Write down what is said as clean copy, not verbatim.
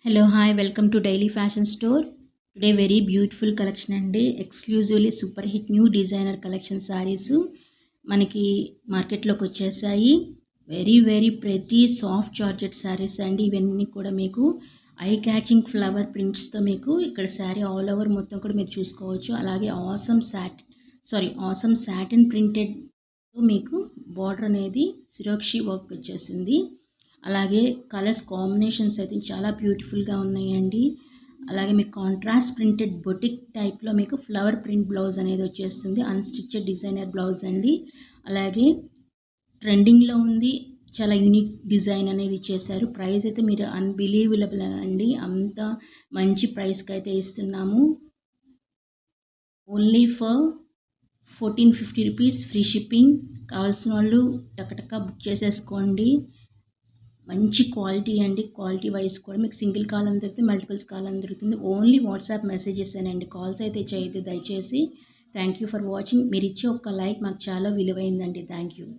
Hello, hi, welcome to Daily Fashion Store. Today, very beautiful collection అండి exclusively super hit new designer collection saris మనకి మార్కెట్లోకి వచ్చేసాయి. Very very pretty soft georgette saris అండి. ఇవన్నీ కూడా మీకు ఐ క్యాచింగ్ ఫ్లవర్ ప్రింట్స్తో మీకు ఇక్కడ శారీ ఆల్ ఓవర్ మొత్తం కూడా మీరు చూసుకోవచ్చు. అలాగే ఆసమ్ సాటిన్ ప్రింటెడ్ మీకు బార్డర్ అనేది సిరోక్షి వర్క్ వచ్చేసింది. అలాగే కలర్స్ కాంబినేషన్స్ అయితే చాలా బ్యూటిఫుల్గా ఉన్నాయండి. అలాగే మీకు కాంట్రాస్ట్ ప్రింటెడ్ బొటిక్ టైప్లో మీకు ఫ్లవర్ ప్రింట్ బ్లౌజ్ అనేది వచ్చేస్తుంది. అన్స్టిచ్డ్ డిజైనర్ బ్లౌజ్ అండి. అలాగే ట్రెండింగ్లో ఉంది, చాలా యూనిక్ డిజైన్ అనేది ఇచ్చేసారు. ప్రైస్ అయితే మీరు అన్బిలీవబుల్ అండి, అంత మంచి ప్రైస్కి అయితే ఇస్తున్నాము. Only for 1450 rupees free shipping. కావాల్సిన వాళ్ళు టకటక బుక్ చేసేసుకోండి. మంచి క్వాలిటీ అండి. క్వాలిటీ వైజ్ కూడా మీకు సింగిల్ కాలం దొరుకుతుంది, మల్టిపుల్స్ కాలం దొరుకుతుంది. ఓన్లీ వాట్సాప్ మెసేజెస్ అండి, కాల్స్ అయితే చేయొద్దు దయచేసి. Thank you for watching. మీరు ఇచ్చే ఒక్క లైక్ మాకు చాలా విలువైందండి. Thank you.